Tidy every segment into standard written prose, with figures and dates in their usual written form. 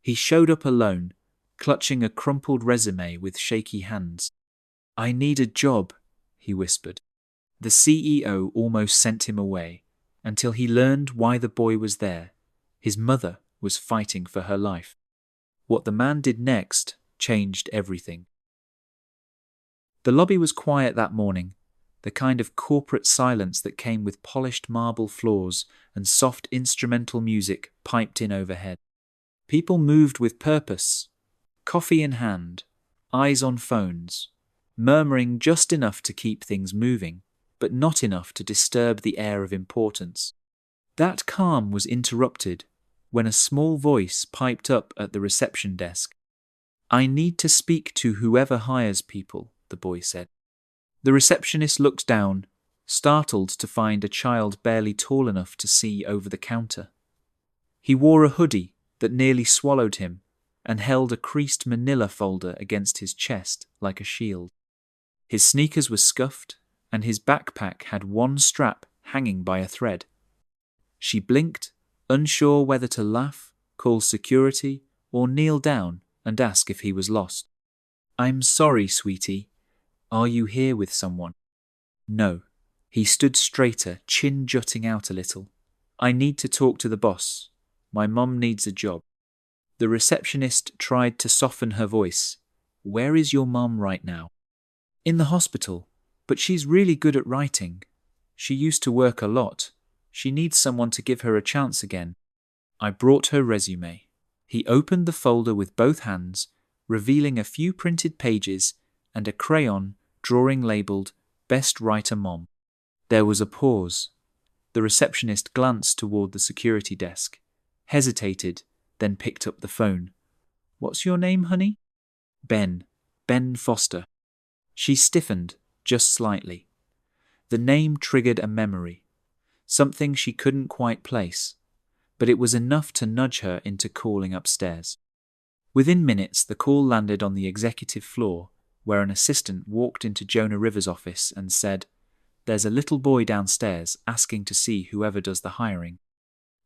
He showed up alone, clutching a crumpled resume with shaky hands. "I need a job," he whispered. The CEO almost sent him away, until he learned why the boy was there. His mother was fighting for her life. What the man did next changed everything. The lobby was quiet that morning, the kind of corporate silence that came with polished marble floors and soft instrumental music piped in overhead. People moved with purpose, coffee in hand, eyes on phones, murmuring just enough to keep things moving, but not enough to disturb the air of importance. That calm was interrupted when a small voice piped up at the reception desk. "I need to speak to whoever hires people," the boy said. The receptionist looked down, startled to find a child barely tall enough to see over the counter. He wore a hoodie that nearly swallowed him and held a creased manila folder against his chest like a shield. His sneakers were scuffed, and his backpack had one strap hanging by a thread. She blinked, unsure whether to laugh, call security, or kneel down and ask if he was lost. "I'm sorry, sweetie. Are you here with someone?" "No." He stood straighter, chin jutting out a little. "I need to talk to the boss. My mom needs a job." The receptionist tried to soften her voice. "Where is your mom right now?" "In the hospital, but she's really good at writing. She used to work a lot. She needs someone to give her a chance again." I brought her resume. He opened the folder with both hands, revealing a few printed pages and a crayon drawing labeled "Best Writer Mom." There was a pause. The receptionist glanced toward the security desk, hesitated, then picked up the phone. "What's your name, honey?" "Ben. Ben Foster." She stiffened, just slightly. The name triggered a memory, something she couldn't quite place, but it was enough to nudge her into calling upstairs. Within minutes, the call landed on the executive floor, where an assistant walked into Jonah Rivers' office and said, "There's a little boy downstairs asking to see whoever does the hiring.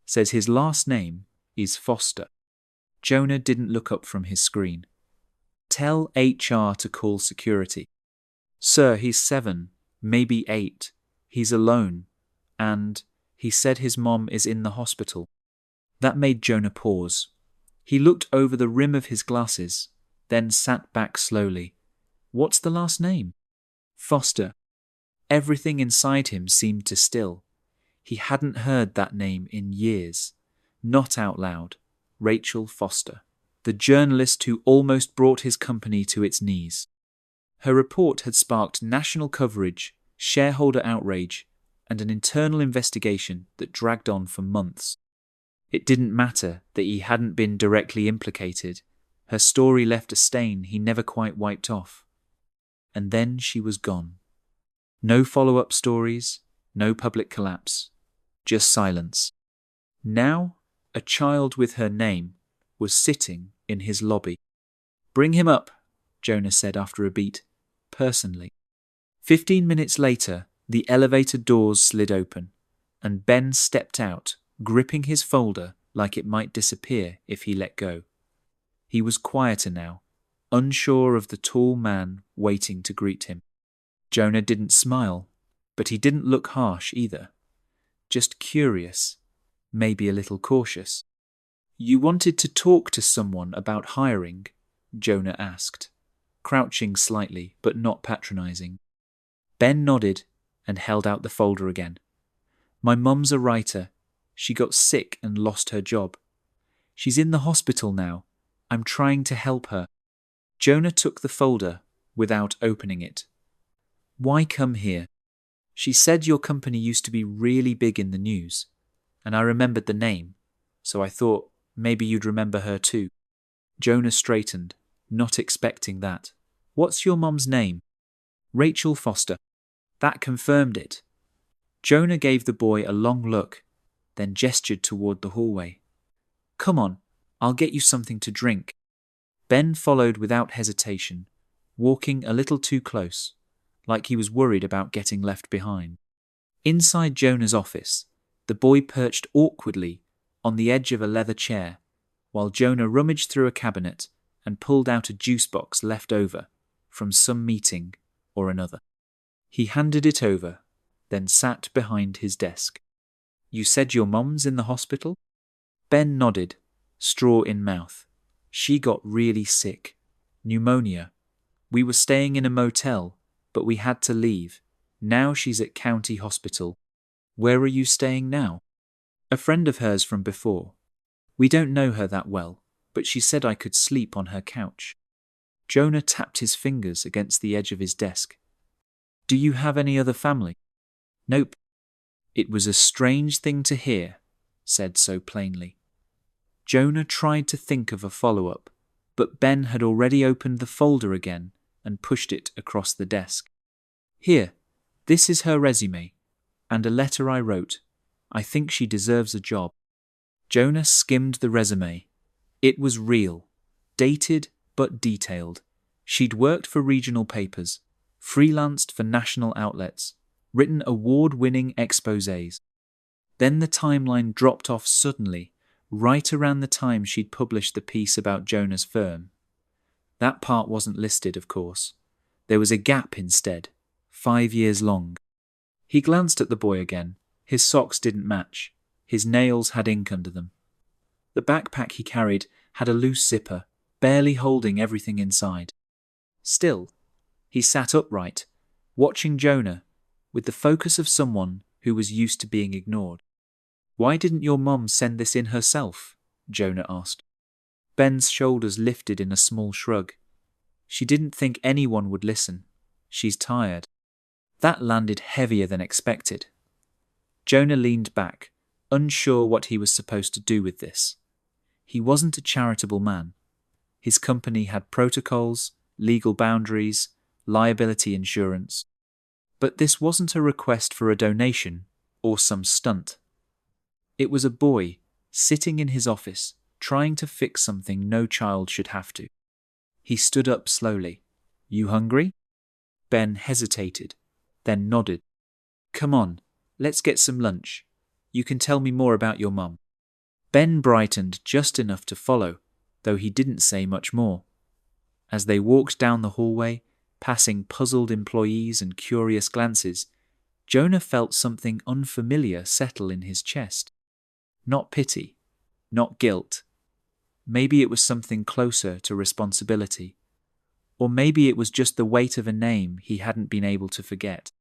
Says his last name is Foster." Jonah didn't look up from his screen. "Tell HR to call security." "Sir, he's 7, maybe 8. He's alone. And he said his mom is in the hospital." That made Jonah pause. He looked over the rim of his glasses, then sat back slowly. "What's the last name?" "Foster." Everything inside him seemed to still. He hadn't heard that name in years. Not out loud. Rachel Foster, the journalist who almost brought his company to its knees. Her report had sparked national coverage, shareholder outrage, and an internal investigation that dragged on for months. It didn't matter that he hadn't been directly implicated. Her story left a stain he never quite wiped off. And then she was gone. No follow-up stories, no public collapse, just silence. Now, a child with her name was sitting in his lobby. "Bring him up," Jonah said after a beat, personally. 15 minutes later, the elevator doors slid open, and Ben stepped out, gripping his folder like it might disappear if he let go. He was quieter now, unsure of the tall man waiting to greet him. Jonah didn't smile, but he didn't look harsh either. Just curious, maybe a little cautious. "You wanted to talk to someone about hiring?" Jonah asked, crouching slightly but not patronizing. Ben nodded and held out the folder again. "My mum's a writer. She got sick and lost her job. She's in the hospital now. I'm trying to help her." Jonah took the folder without opening it. "Why come here?" "She said your company used to be really big in the news, and I remembered the name, so I thought maybe you'd remember her too." Jonah straightened, not expecting that. "What's your mum's name?" "Rachel Foster." That confirmed it. Jonah gave the boy a long look, then gestured toward the hallway. "Come on, I'll get you something to drink." Ben followed without hesitation, walking a little too close, like he was worried about getting left behind. Inside Jonah's office, the boy perched awkwardly on the edge of a leather chair, while Jonah rummaged through a cabinet and pulled out a juice box left over from some meeting or another. He handed it over, then sat behind his desk. "You said your mum's in the hospital?" Ben nodded, straw in mouth. "She got really sick. Pneumonia. We were staying in a motel, but we had to leave. Now she's at County Hospital." "Where are you staying now?" "A friend of hers from before. We don't know her that well, but she said I could sleep on her couch." Jonah tapped his fingers against the edge of his desk. "Do you have any other family?" "Nope." It was a strange thing to hear, said so plainly. Jonah tried to think of a follow-up, but Ben had already opened the folder again and pushed it across the desk. "Here, this is her resume, and a letter I wrote. I think she deserves a job." Jonah skimmed the resume. It was real, dated but detailed. She'd worked for regional papers, freelanced for national outlets, written award-winning exposés. Then the timeline dropped off suddenly, right around the time she'd published the piece about Jonah's firm. That part wasn't listed, of course. There was a gap instead, 5 years long. He glanced at the boy again. His socks didn't match. His nails had ink under them. The backpack he carried had a loose zipper, barely holding everything inside. Still, he sat upright, watching Jonah, with the focus of someone who was used to being ignored. "Why didn't your mom send this in herself?" Jonah asked. Ben's shoulders lifted in a small shrug. "She didn't think anyone would listen. She's tired." That landed heavier than expected. Jonah leaned back, unsure what he was supposed to do with this. He wasn't a charitable man. His company had protocols, legal boundaries, liability insurance. But this wasn't a request for a donation or some stunt. It was a boy sitting in his office trying to fix something no child should have to. He stood up slowly. "You hungry?" Ben hesitated, then nodded. "Come on, let's get some lunch. You can tell me more about your mum." Ben brightened just enough to follow, though he didn't say much more. As they walked down the hallway, passing puzzled employees and curious glances, Jonah felt something unfamiliar settle in his chest. Not pity, not guilt. Maybe it was something closer to responsibility. Or maybe it was just the weight of a name he hadn't been able to forget.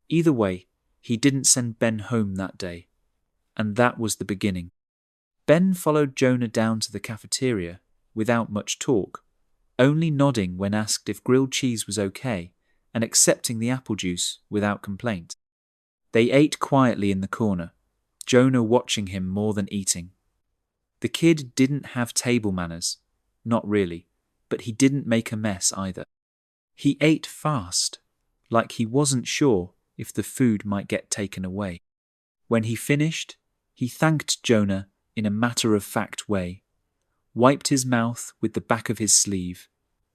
Either way, he didn't send Ben home that day. And that was the beginning. Ben followed Jonah down to the cafeteria without much talk, only nodding when asked if grilled cheese was okay and accepting the apple juice without complaint. They ate quietly in the corner, Jonah watching him more than eating. The kid didn't have table manners, not really, but he didn't make a mess either. He ate fast, like he wasn't sure if the food might get taken away. When he finished, he thanked Jonah in a matter-of-fact way, wiped his mouth with the back of his sleeve,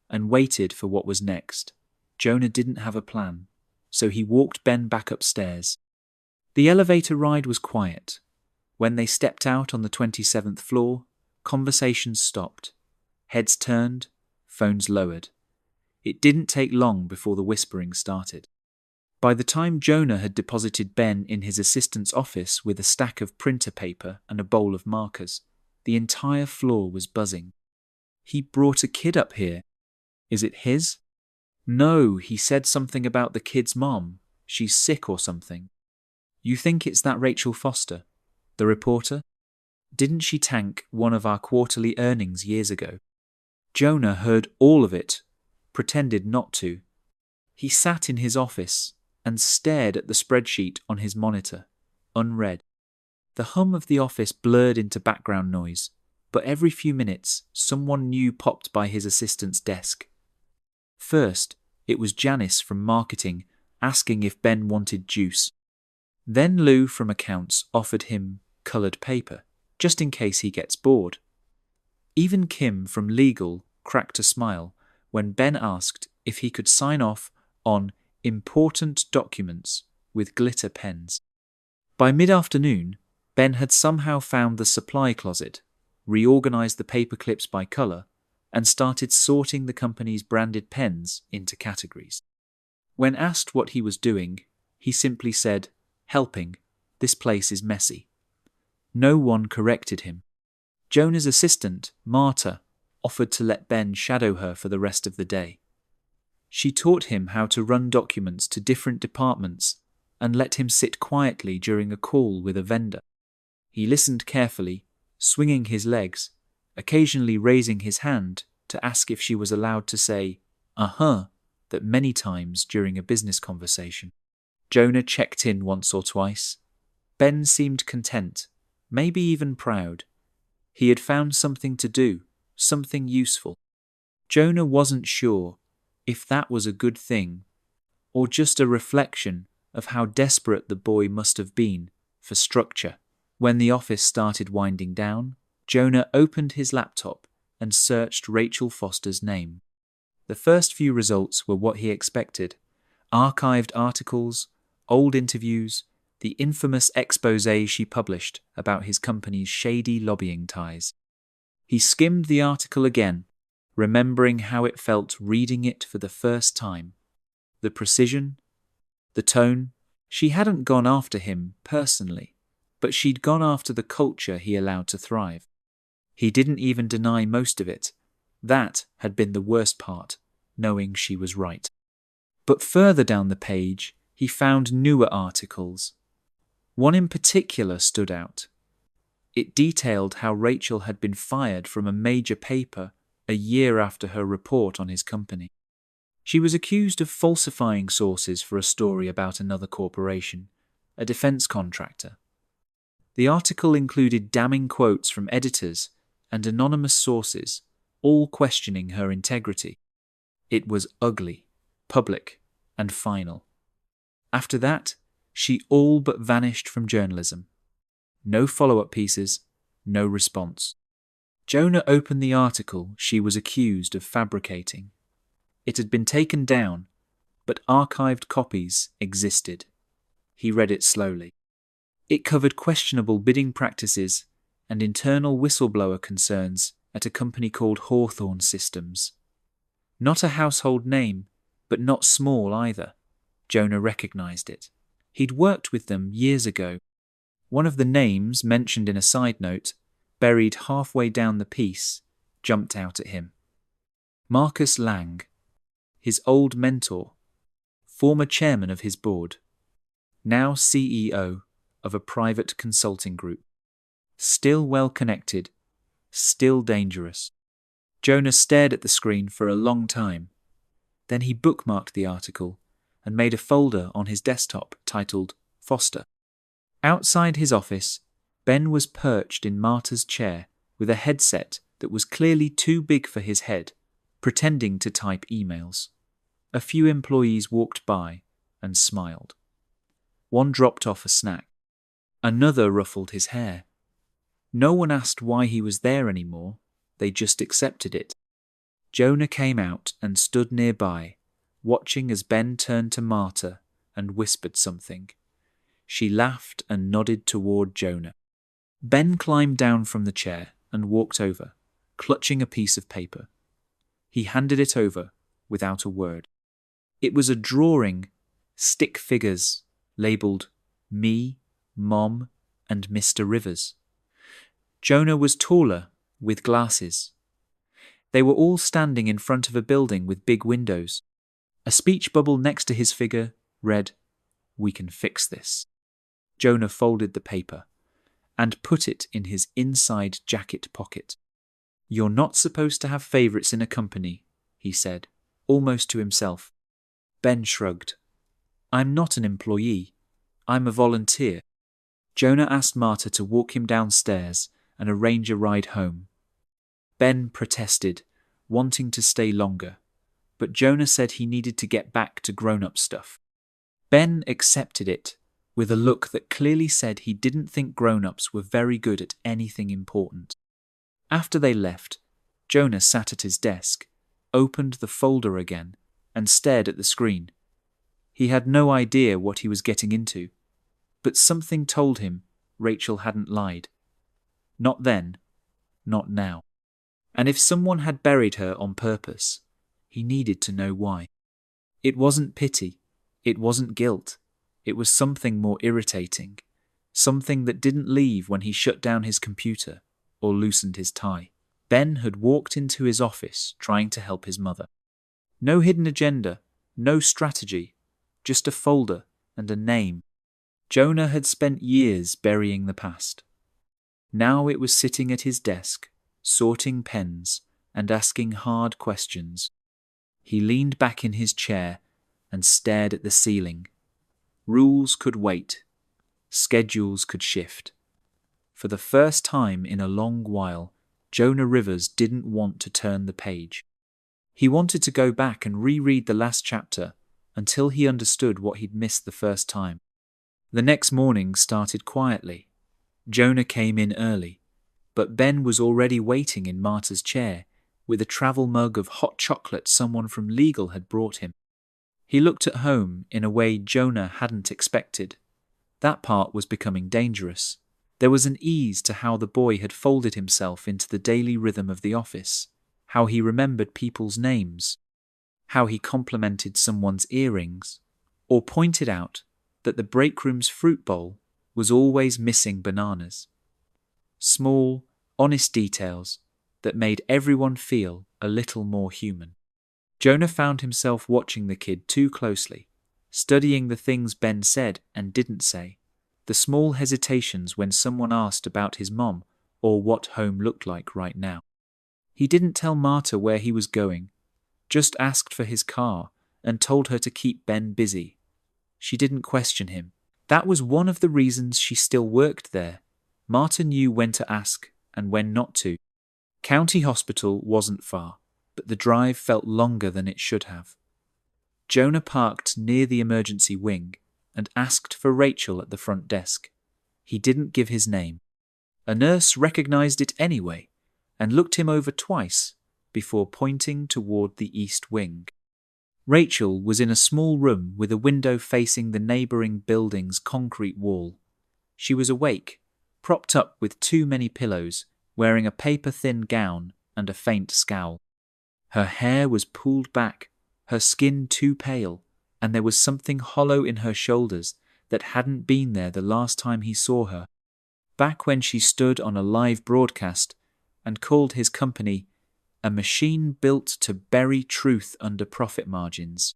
and waited for what was next. Jonah didn't have a plan, so he walked Ben back upstairs. The elevator ride was quiet. When they stepped out on the 27th floor, conversations stopped. Heads turned, phones lowered. It didn't take long before the whispering started. By the time Jonah had deposited Ben in his assistant's office with a stack of printer paper and a bowl of markers, the entire floor was buzzing. "He brought a kid up here. Is it his?" "No, he said something about the kid's mom. She's sick or something." "You think it's that Rachel Foster, the reporter? Didn't she tank one of our quarterly earnings years ago?" Jonah heard all of it, pretended not to. He sat in his office and stared at the spreadsheet on his monitor, unread. The hum of the office blurred into background noise, but every few minutes someone new popped by his assistant's desk. First, it was Janice from marketing asking if Ben wanted juice. Then Lou from accounts offered him coloured paper, just in case he gets bored. Even Kim from legal cracked a smile when Ben asked if he could sign off on important documents with glitter pens. By mid-afternoon, Ben had somehow found the supply closet, reorganized the paper clips by color, and started sorting the company's branded pens into categories. When asked what he was doing, he simply said, "Helping. This place is messy." No one corrected him. Jonah's assistant, Marta, offered to let Ben shadow her for the rest of the day. She taught him how to run documents to different departments and let him sit quietly during a call with a vendor. He listened carefully, swinging his legs, occasionally raising his hand to ask if she was allowed to say, "Uh-huh," that many times during a business conversation. Jonah checked in once or twice. Ben seemed content, maybe even proud. He had found something to do, something useful. Jonah wasn't sure if that was a good thing or just a reflection of how desperate the boy must have been for structure. When the office started winding down, Jonah opened his laptop and searched Rachel Foster's name. The first few results were what he expected: archived articles, old interviews, the infamous exposé she published about his company's shady lobbying ties. He skimmed the article again, remembering how it felt reading it for the first time. The precision, the tone. She hadn't gone after him personally, but she'd gone after the culture he allowed to thrive. He didn't even deny most of it. That had been the worst part, knowing she was right. But further down the page, he found newer articles. One in particular stood out. It detailed how Rachel had been fired from a major paper a year after her report on his company. She was accused of falsifying sources for a story about another corporation, a defense contractor. The article included damning quotes from editors and anonymous sources, all questioning her integrity. It was ugly, public, and final. After that, she all but vanished from journalism. No follow-up pieces, no response. Jonah opened the article she was accused of fabricating. It had been taken down, but archived copies existed. He read it slowly. It covered questionable bidding practices and internal whistleblower concerns at a company called Hawthorne Systems. Not a household name, but not small either. Jonah recognized it. He'd worked with them years ago. One of the names mentioned in a side note, buried halfway down the piece, jumped out at him. Marcus Lang, his old mentor, former chairman of his board, now CEO of a private consulting group. Still well connected, still dangerous. Jonah stared at the screen for a long time. Then he bookmarked the article and made a folder on his desktop titled Foster. Outside his office, Ben was perched in Marta's chair with a headset that was clearly too big for his head, pretending to type emails. A few employees walked by and smiled. One dropped off a snack. Another ruffled his hair. No one asked why he was there anymore. They just accepted it. Jonah came out and stood nearby, watching as Ben turned to Marta and whispered something. She laughed and nodded toward Jonah. Ben climbed down from the chair and walked over, clutching a piece of paper. He handed it over without a word. It was a drawing, stick figures, labelled Me, Mom, and Mr. Rivers. Jonah was taller, with glasses. They were all standing in front of a building with big windows. A speech bubble next to his figure read, "We can fix this." Jonah folded the paper and put it in his inside jacket pocket. "You're not supposed to have favourites in a company," he said, almost to himself. Ben shrugged. "I'm not an employee. I'm a volunteer." Jonah asked Marta to walk him downstairs and arrange a ride home. Ben protested, wanting to stay longer, but Jonah said he needed to get back to grown-up stuff. Ben accepted it, with a look that clearly said he didn't think grown-ups were very good at anything important. After they left, Jonah sat at his desk, opened the folder again, and stared at the screen. He had no idea what he was getting into, but something told him Rachel hadn't lied. Not then, not now. And if someone had buried her on purpose, he needed to know why. It wasn't pity. It wasn't guilt. It was something more irritating. Something that didn't leave when he shut down his computer or loosened his tie. Ben had walked into his office trying to help his mother. No hidden agenda, no strategy, just a folder and a name. Jonah had spent years burying the past. Now it was sitting at his desk, sorting pens and asking hard questions. He leaned back in his chair and stared at the ceiling. Rules could wait. Schedules could shift. For the first time in a long while, Jonah Rivers didn't want to turn the page. He wanted to go back and reread the last chapter until he understood what he'd missed the first time. The next morning started quietly. Jonah came in early, but Ben was already waiting in Marta's chair with a travel mug of hot chocolate someone from legal had brought him. He looked at home in a way Jonah hadn't expected. That part was becoming dangerous. There was an ease to how the boy had folded himself into the daily rhythm of the office, how he remembered people's names, how he complimented someone's earrings, or pointed out that the break room's fruit bowl was always missing bananas. Small, honest details that made everyone feel a little more human. Jonah found himself watching the kid too closely, studying the things Ben said and didn't say, the small hesitations when someone asked about his mom or what home looked like right now. He didn't tell Marta where he was going, just asked for his car and told her to keep Ben busy. She didn't question him. That was one of the reasons she still worked there. Marta knew when to ask and when not to. County Hospital wasn't far, but the drive felt longer than it should have. Jonah parked near the emergency wing and asked for Rachel at the front desk. He didn't give his name. A nurse recognized it anyway and looked him over twice before pointing toward the east wing. Rachel was in a small room with a window facing the neighboring building's concrete wall. She was awake, propped up with too many pillows, wearing a paper-thin gown and a faint scowl. Her hair was pulled back, her skin too pale, and there was something hollow in her shoulders that hadn't been there the last time he saw her, back when she stood on a live broadcast and called his company a machine built to bury truth under profit margins.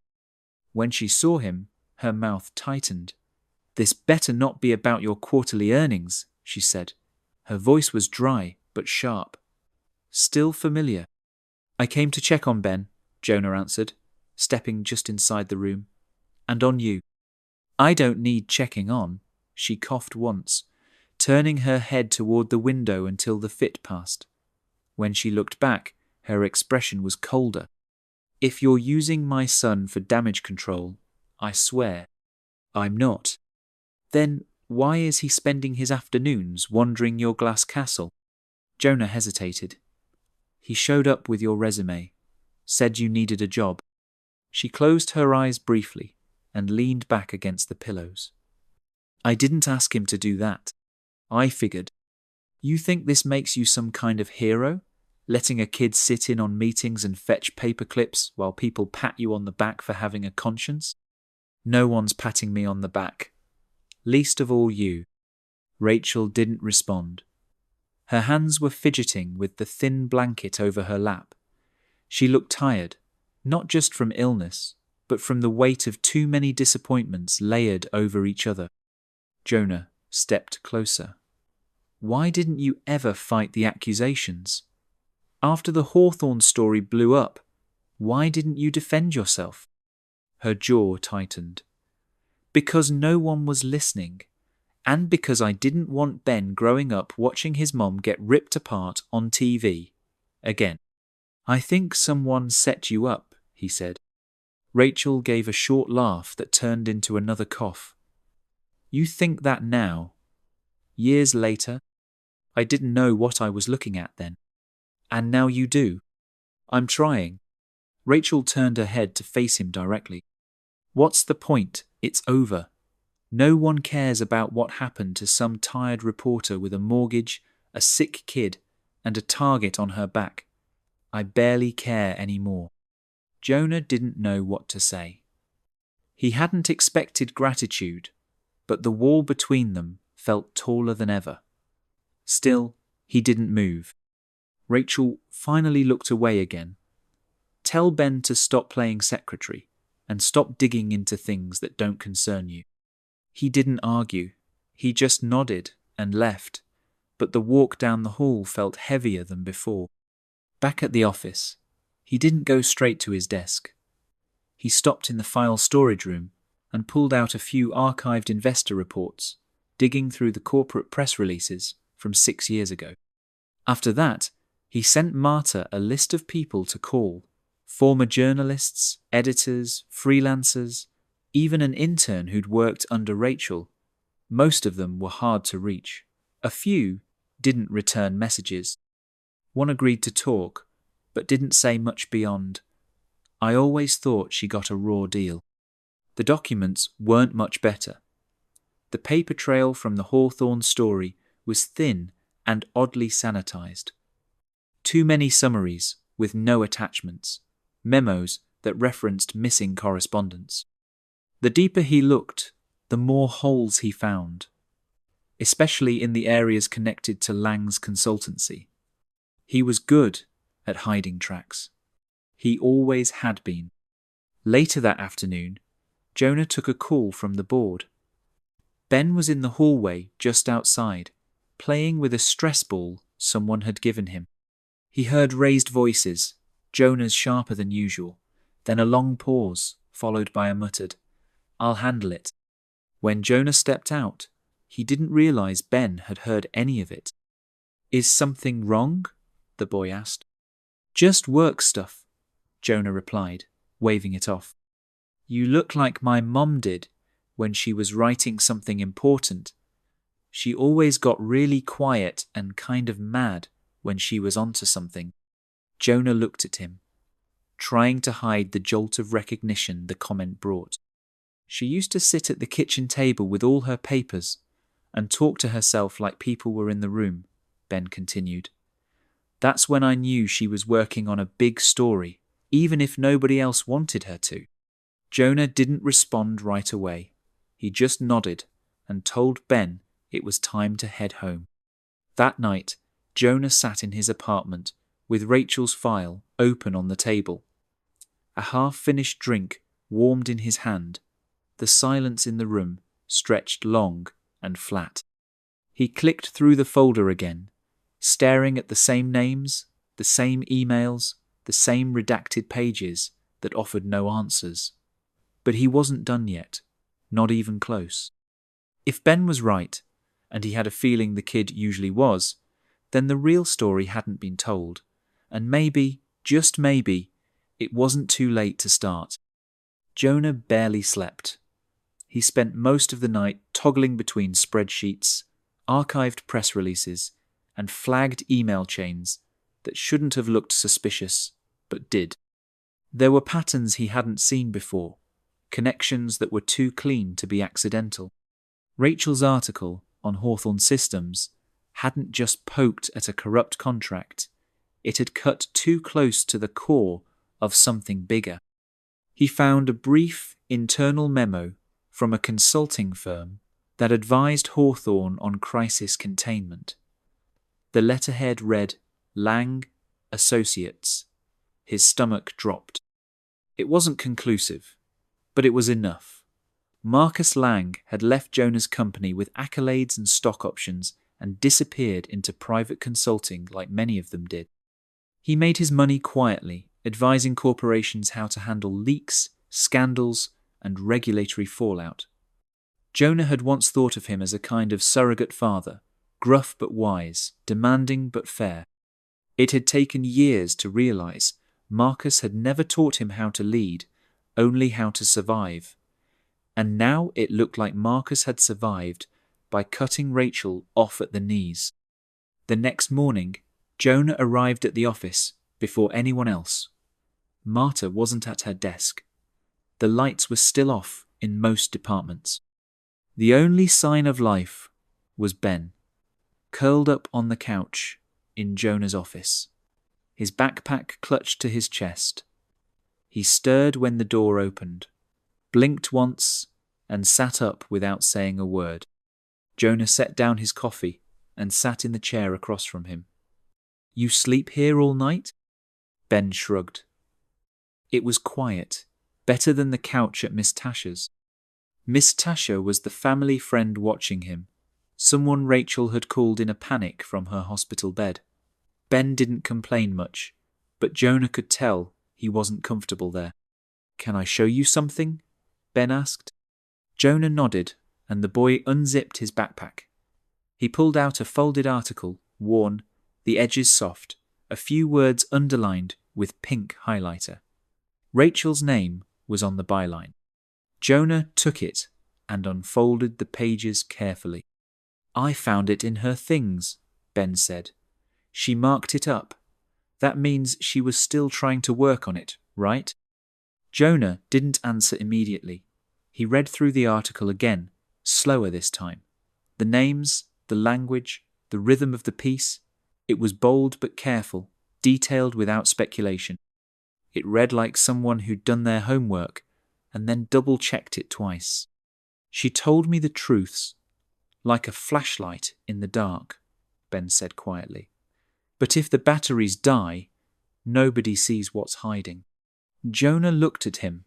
When she saw him, her mouth tightened. "This better not be about your quarterly earnings," she said. Her voice was dry but sharp. Still familiar. "I came to check on Ben," Jonah answered, stepping just inside the room. "And on you." "I don't need checking on," she coughed once, turning her head toward the window until the fit passed. When she looked back, her expression was colder. "If you're using my son for damage control, I swear, I'm not." "Then why is he spending his afternoons wandering your glass castle?" Jonah hesitated. "He showed up with your resume, said you needed a job." She closed her eyes briefly and leaned back against the pillows. "I didn't ask him to do that. I figured. You think this makes you some kind of hero? Letting a kid sit in on meetings and fetch paper clips while people pat you on the back for having a conscience? No one's patting me on the back. Least of all you." Rachel didn't respond. Her hands were fidgeting with the thin blanket over her lap. She looked tired, not just from illness, but from the weight of too many disappointments layered over each other. Jonah stepped closer. "Why didn't you ever fight the accusations? After the Hawthorne story blew up, why didn't you defend yourself?" Her jaw tightened. "Because no one was listening, and because I didn't want Ben growing up watching his mom get ripped apart on TV. Again." "I think someone set you up," he said. Rachel gave a short laugh that turned into another cough. "You think that now? Years later? I didn't know what I was looking at then. And now you do. I'm trying." Rachel turned her head to face him directly. "What's the point? It's over. No one cares about what happened to some tired reporter with a mortgage, a sick kid, and a target on her back. I barely care anymore. Jonah didn't know what to say. He hadn't expected gratitude, but the wall between them felt taller than ever. Still, he didn't move. Rachel finally looked away again. Tell Ben to stop playing secretary and stop digging into things that don't concern you. He didn't argue. He just nodded and left, but the walk down the hall felt heavier than before. Back at the office, he didn't go straight to his desk. He stopped in the file storage room and pulled out a few archived investor reports, digging through the corporate press releases from 6 years ago. After that, he sent Marta a list of people to call: former journalists, editors, freelancers, even an intern who'd worked under Rachel. Most of them were hard to reach. A few didn't return messages. One agreed to talk, but didn't say much beyond, "I always thought she got a raw deal." The documents weren't much better. The paper trail from the Hawthorne story was thin and oddly sanitized. Too many summaries with no attachments, memos that referenced missing correspondence. The deeper he looked, the more holes he found, especially in the areas connected to Lang's consultancy. He was good at hiding tracks. He always had been. Later that afternoon, Jonah took a call from the board. Ben was in the hallway just outside, playing with a stress ball someone had given him. He heard raised voices, Jonah's sharper than usual, then a long pause, followed by a muttered, "I'll handle it." When Jonah stepped out, he didn't realize Ben had heard any of it. "Is something wrong?" the boy asked. "Just work stuff," Jonah replied, waving it off. "You look like my mom did when she was writing something important. She always got really quiet and kind of mad when she was onto something." Jonah looked at him, trying to hide the jolt of recognition the comment brought. "She used to sit at the kitchen table with all her papers and talk to herself like people were in the room," Ben continued. "That's when I knew she was working on a big story, even if nobody else wanted her to." Jonah didn't respond right away. He just nodded and told Ben it was time to head home. That night, Jonah sat in his apartment with Rachel's file open on the table. A half-finished drink warmed in his hand. The silence in the room stretched long and flat. He clicked through the folder again, staring at the same names, the same emails, the same redacted pages that offered no answers. But he wasn't done yet, not even close. If Ben was right, and he had a feeling the kid usually was, then the real story hadn't been told, and maybe, just maybe, it wasn't too late to start. Jonah barely slept. He spent most of the night toggling between spreadsheets, archived press releases, and flagged email chains that shouldn't have looked suspicious, but did. There were patterns he hadn't seen before, connections that were too clean to be accidental. Rachel's article on Hawthorne Systems hadn't just poked at a corrupt contract, it had cut too close to the core of something bigger. He found a brief internal memo from a consulting firm that advised Hawthorne on crisis containment. The letterhead read, "Lang, Associates." His stomach dropped. It wasn't conclusive, but it was enough. Marcus Lang had left Jonah's company with accolades and stock options and disappeared into private consulting like many of them did. He made his money quietly, advising corporations how to handle leaks, scandals, and regulatory fallout. Jonah had once thought of him as a kind of surrogate father, gruff but wise, demanding but fair. It had taken years to realize Marcus had never taught him how to lead, only how to survive. And now it looked like Marcus had survived by cutting Rachel off at the knees. The next morning, Jonah arrived at the office before anyone else. Marta wasn't at her desk. The lights were still off in most departments. The only sign of life was Ben, curled up on the couch, in Jonah's office. His backpack clutched to his chest. He stirred when the door opened, blinked once, and sat up without saying a word. Jonah set down his coffee and sat in the chair across from him. "You sleep here all night?" Ben shrugged. It was quiet, better than the couch at Miss Tasha's. Miss Tasha was the family friend watching him, someone Rachel had called in a panic from her hospital bed. Ben didn't complain much, but Jonah could tell he wasn't comfortable there. "Can I show you something?" Ben asked. Jonah nodded, and the boy unzipped his backpack. He pulled out a folded article, worn, the edges soft, a few words underlined with pink highlighter. Rachel's name was on the byline. Jonah took it and unfolded the pages carefully. "I found it in her things," Ben said. "She marked it up. That means she was still trying to work on it, right?" Jonah didn't answer immediately. He read through the article again, slower this time. The names, the language, the rhythm of the piece. It was bold but careful, detailed without speculation. It read like someone who'd done their homework and then double-checked it twice. "She told me the truths, like a flashlight in the dark," Ben said quietly. "But if the batteries die, nobody sees what's hiding." Jonah looked at him,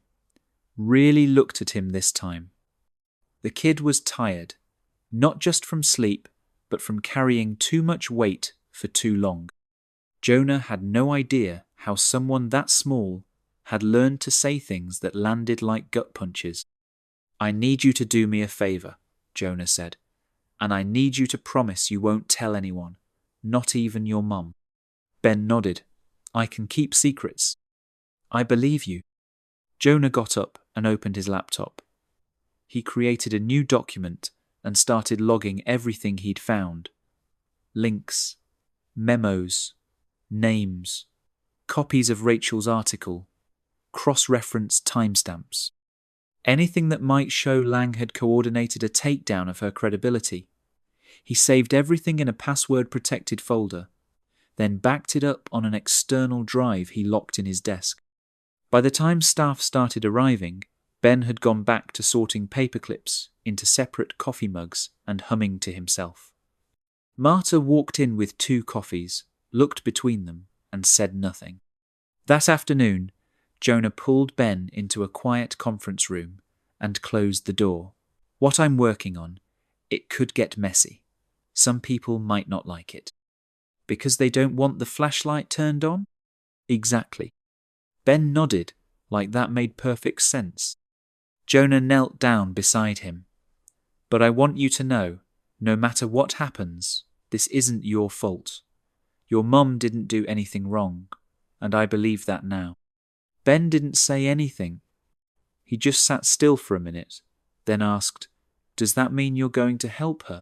really looked at him this time. The kid was tired, not just from sleep, but from carrying too much weight for too long. Jonah had no idea how someone that small had learned to say things that landed like gut punches. "I need you to do me a favor," Jonah said, "and I need you to promise you won't tell anyone, not even your mum." Ben nodded. "I can keep secrets." "I believe you." Jonah got up and opened his laptop. He created a new document and started logging everything he'd found. Links, memos, names, copies of Rachel's article, cross-reference timestamps. Anything that might show Lang had coordinated a takedown of her credibility. He saved everything in a password-protected folder, then backed it up on an external drive he locked in his desk. By the time staff started arriving, Ben had gone back to sorting paperclips into separate coffee mugs and humming to himself. Marta walked in with 2 coffees, looked between them, and said nothing. That afternoon, Jonah pulled Ben into a quiet conference room and closed the door. "What I'm working on, it could get messy. Some people might not like it." "Because they don't want the flashlight turned on?" "Exactly." Ben nodded, like that made perfect sense. Jonah knelt down beside him. "But I want you to know, no matter what happens, this isn't your fault. Your mum didn't do anything wrong, and I believe that now." Ben didn't say anything. He just sat still for a minute, then asked, "Does that mean you're going to help her?"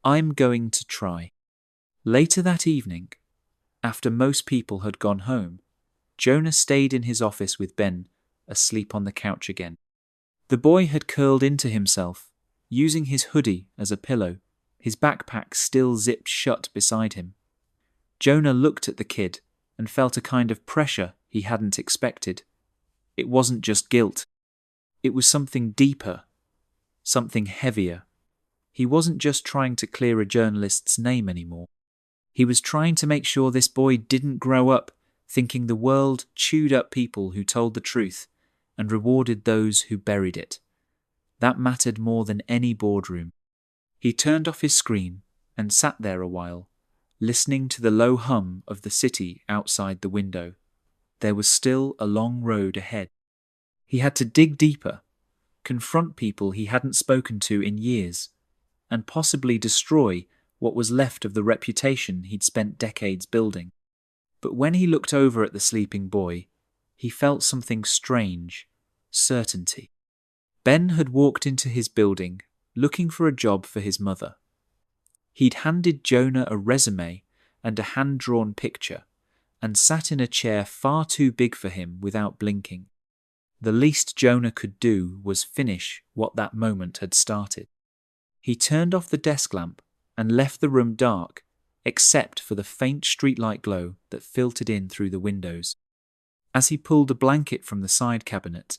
"I'm going to try." Later that evening, after most people had gone home, Jonah stayed in his office with Ben, asleep on the couch again. The boy had curled into himself, using his hoodie as a pillow, his backpack still zipped shut beside him. Jonah looked at the kid and felt a kind of pressure he hadn't expected. It wasn't just guilt. It was something deeper, something heavier. He wasn't just trying to clear a journalist's name anymore. He was trying to make sure this boy didn't grow up thinking the world chewed up people who told the truth and rewarded those who buried it. That mattered more than any boardroom. He turned off his screen and sat there a while, listening to the low hum of the city outside the window. There was still a long road ahead. He had to dig deeper, confront people he hadn't spoken to in years, and possibly destroy what was left of the reputation he'd spent decades building. But when he looked over at the sleeping boy, he felt something strange, certainty. Ben had walked into his building, looking for a job for his mother. He'd handed Jonah a resume and a hand-drawn picture, and sat in a chair far too big for him without blinking. The least Jonah could do was finish what that moment had started. He turned off the desk lamp and left the room dark except for the faint streetlight glow that filtered in through the windows. As he pulled a blanket from the side cabinet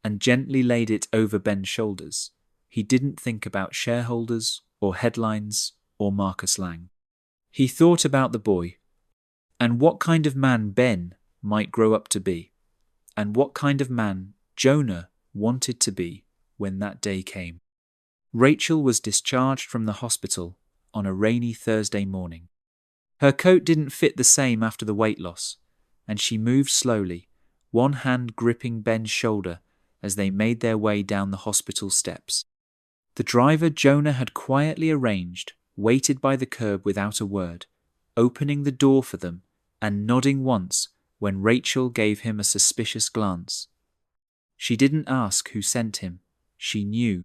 and gently laid it over Ben's shoulders, he didn't think about shareholders or headlines or Marcus Lang. He thought about the boy, and what kind of man Ben might grow up to be, and what kind of man Jonah wanted to be when that day came. Rachel was discharged from the hospital on a rainy Thursday morning. Her coat didn't fit the same after the weight loss, and she moved slowly, one hand gripping Ben's shoulder as they made their way down the hospital steps. The driver Jonah had quietly arranged waited by the curb without a word, opening the door for them and nodding once when Rachel gave him a suspicious glance. She didn't ask who sent him. She knew.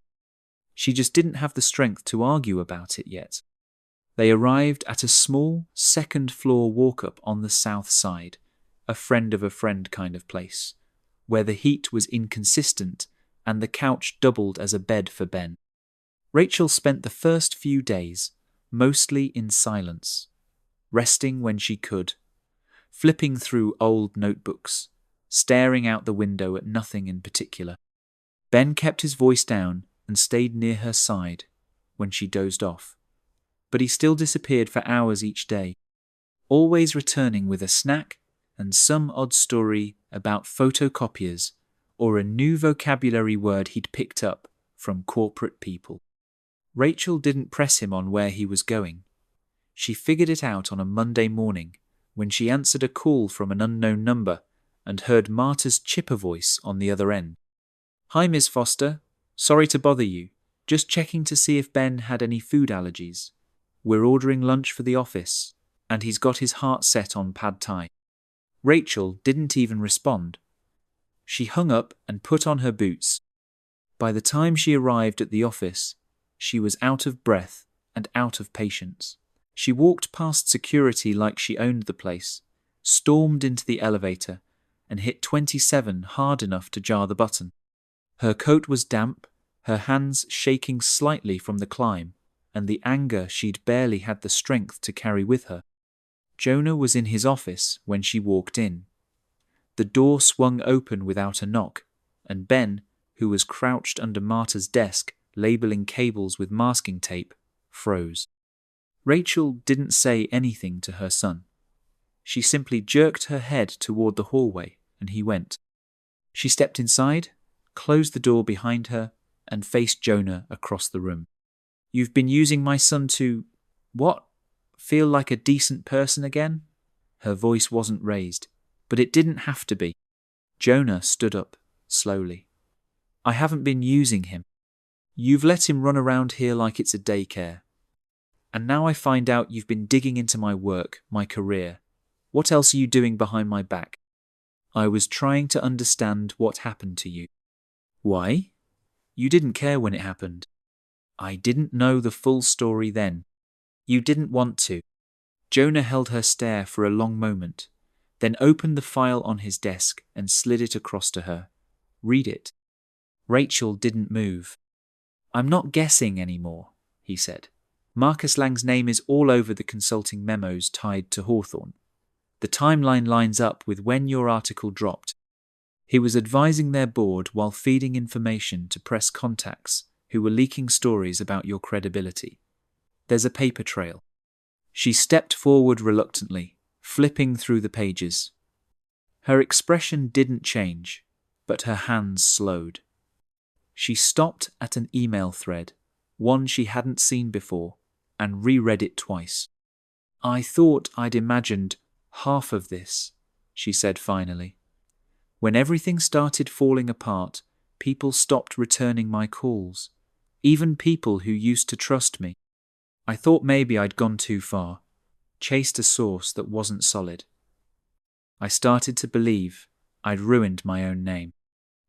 She just didn't have the strength to argue about it yet. They arrived at a small second-floor walk-up on the south side, a friend of a friend kind of place, where the heat was inconsistent and the couch doubled as a bed for Ben. Rachel spent the first few days mostly in silence, resting when she could, flipping through old notebooks, staring out the window at nothing in particular. Ben kept his voice down and stayed near her side when she dozed off, but he still disappeared for hours each day, always returning with a snack and some odd story about photocopiers or a new vocabulary word he'd picked up from corporate people. Rachel didn't press him on where he was going. She figured it out on a Monday morning when she answered a call from an unknown number and heard Marta's chipper voice on the other end. "Hi, Miss Foster. Sorry to bother you. Just checking to see if Ben had any food allergies. We're ordering lunch for the office, and he's got his heart set on pad thai." Rachel didn't even respond. She hung up and put on her boots. By the time she arrived at the office, she was out of breath and out of patience. She walked past security like she owned the place, stormed into the elevator, and hit 27 hard enough to jar the button. Her coat was damp, her hands shaking slightly from the climb, and the anger she'd barely had the strength to carry with her. Jonah was in his office when she walked in. The door swung open without a knock, and Ben, who was crouched under Marta's desk, labeling cables with masking tape, froze. Rachel didn't say anything to her son. She simply jerked her head toward the hallway, and he went. She stepped inside, closed the door behind her, and faced Jonah across the room. "You've been using my son to, what? Feel like a decent person again?" Her voice wasn't raised, but it didn't have to be. Jonah stood up, slowly. "I haven't been using him. You've let him run around here like it's a daycare. And now I find out you've been digging into my work, my career. What else are you doing behind my back? I was trying to understand what happened to you." "Why? You didn't care when it happened." "I didn't know the full story then. You didn't want to." Jonah held her stare for a long moment, then opened the file on his desk and slid it across to her. "Read it." Rachel didn't move. "I'm not guessing anymore," he said. "Marcus Lang's name is all over the consulting memos tied to Hawthorne. The timeline lines up with when your article dropped. He was advising their board while feeding information to press contacts who were leaking stories about your credibility. There's a paper trail." She stepped forward reluctantly, flipping through the pages. Her expression didn't change, but her hands slowed. She stopped at an email thread, one she hadn't seen before, and reread it twice. "I thought I'd imagined half of this," she said finally. "When everything started falling apart, people stopped returning my calls, even people who used to trust me. I thought maybe I'd gone too far, chased a source that wasn't solid. I started to believe I'd ruined my own name."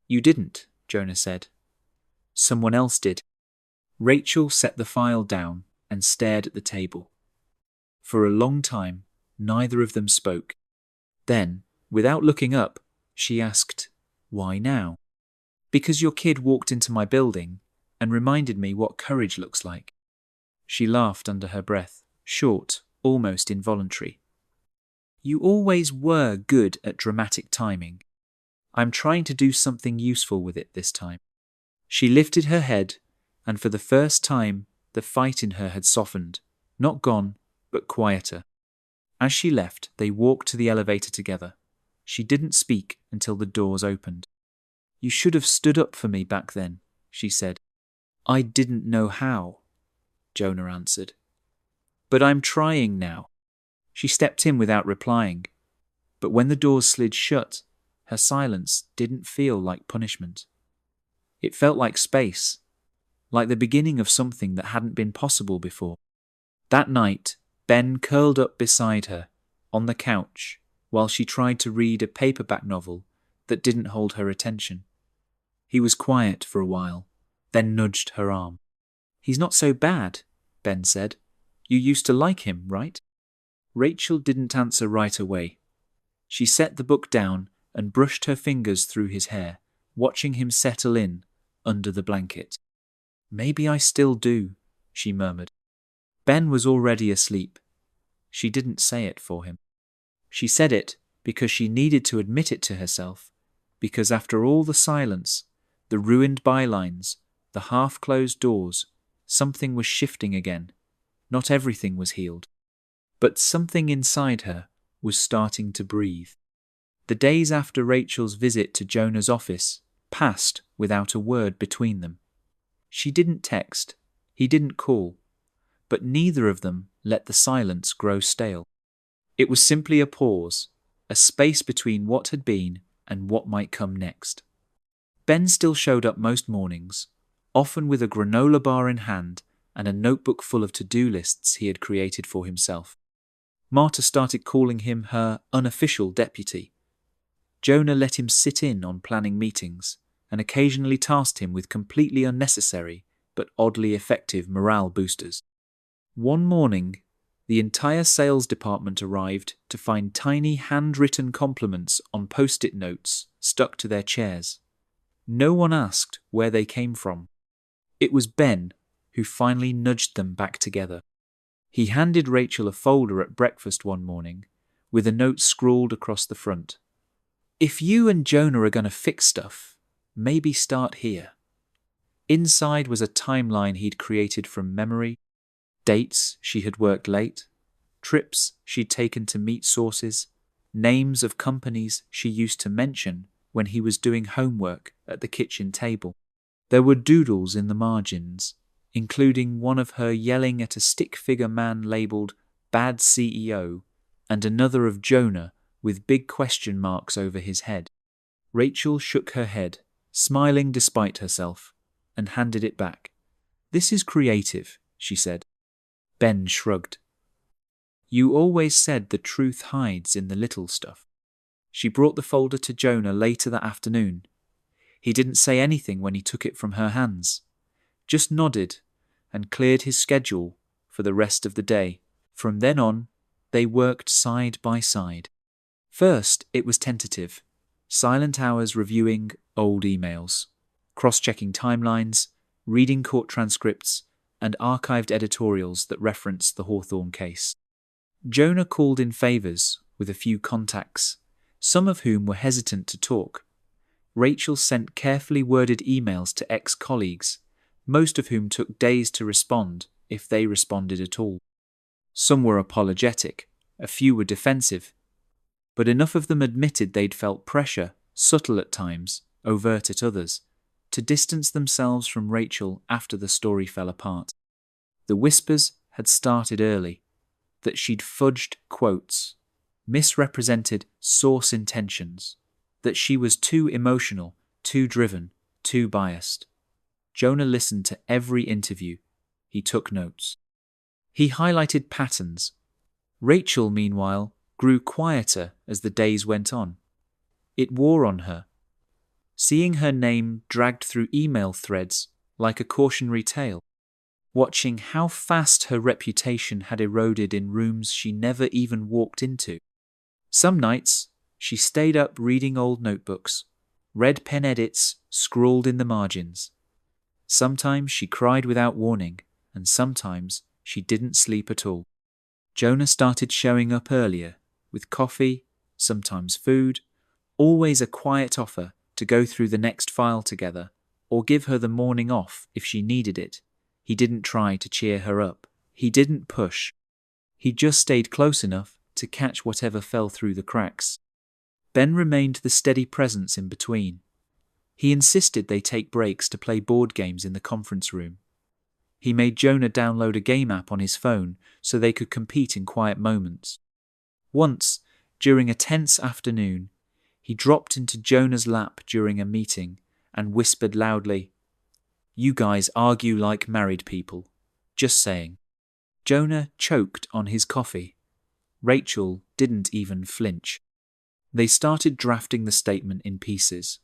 "You didn't," Jonah said. "Someone else did." Rachel set the file down and stared at the table. For a long time, neither of them spoke. Then, without looking up, she asked, "Why now?" "Because your kid walked into my building and reminded me what courage looks like." She laughed under her breath, short, almost involuntary. You always were good at dramatic timing. I'm trying to do something useful with it this time. She lifted her head, and for the first time, the fight in her had softened, not gone, but quieter. As she left, they walked to the elevator together. She didn't speak until the doors opened. You should have stood up for me back then, she said. I didn't know how, Jonah answered. But I'm trying now. She stepped in without replying, but when the doors slid shut, her silence didn't feel like punishment. It felt like space, like the beginning of something that hadn't been possible before. That night, Ben curled up beside her, on the couch, while she tried to read a paperback novel that didn't hold her attention. He was quiet for a while, then nudged her arm. He's not so bad, Ben said. You used to like him, right? Rachel didn't answer right away. She set the book down and brushed her fingers through his hair, watching him settle in under the blanket. Maybe I still do, she murmured. Ben was already asleep. She didn't say it for him. She said it because she needed to admit it to herself, because after all the silence, the ruined bylines, the half-closed doors, something was shifting again. Not everything was healed. But something inside her was starting to breathe. The days after Rachel's visit to Jonah's office passed without a word between them. She didn't text, he didn't call, but neither of them let the silence grow stale. It was simply a pause, a space between what had been and what might come next. Ben still showed up most mornings, often with a granola bar in hand and a notebook full of to-do lists he had created for himself. Marta started calling him her unofficial deputy. Jonah let him sit in on planning meetings and occasionally tasked him with completely unnecessary but oddly effective morale boosters. One morning, the entire sales department arrived to find tiny handwritten compliments on post-it notes stuck to their chairs. No one asked where they came from. It was Ben who finally nudged them back together. He handed Rachel a folder at breakfast one morning with a note scrawled across the front. If you and Jonah are going to fix stuff, maybe start here. Inside was a timeline he'd created from memory, dates she had worked late, trips she'd taken to meet sources, names of companies she used to mention when he was doing homework at the kitchen table. There were doodles in the margins, including one of her yelling at a stick-figure man labelled Bad CEO and another of Jonah with big question marks over his head. Rachel shook her head, smiling despite herself, and handed it back. This is creative, she said. Ben shrugged. You always said the truth hides in the little stuff. She brought the folder to Jonah later that afternoon. He didn't say anything when he took it from her hands, just nodded and cleared his schedule for the rest of the day. From then on, they worked side by side. First, it was tentative, silent hours reviewing old emails, cross-checking timelines, reading court transcripts, and archived editorials that referenced the Hawthorne case. Jonah called in favours with a few contacts, some of whom were hesitant to talk. Rachel sent carefully worded emails to ex-colleagues, most of whom took days to respond, if they responded at all. Some were apologetic, a few were defensive, but enough of them admitted they'd felt pressure, subtle at times, overt at others, to distance themselves from Rachel after the story fell apart. The whispers had started early, that she'd fudged quotes, misrepresented source intentions, that she was too emotional, too driven, too biased. Jonah listened to every interview. He took notes. He highlighted patterns. Rachel, meanwhile, grew quieter as the days went on. It wore on her. Seeing her name dragged through email threads like a cautionary tale, watching how fast her reputation had eroded in rooms she never even walked into. Some nights, she stayed up reading old notebooks, read pen edits scrawled in the margins. Sometimes she cried without warning, and sometimes she didn't sleep at all. Jonah started showing up earlier, with coffee, sometimes food, always a quiet offer to go through the next file together, or give her the morning off if she needed it. He didn't try to cheer her up. He didn't push. He just stayed close enough to catch whatever fell through the cracks. Ben remained the steady presence in between. He insisted they take breaks to play board games in the conference room. He made Jonah download a game app on his phone so they could compete in quiet moments. Once, during a tense afternoon, he dropped into Jonah's lap during a meeting and whispered loudly, "You guys argue like married people. Just saying." Jonah choked on his coffee. Rachel didn't even flinch. They started drafting the statement in pieces.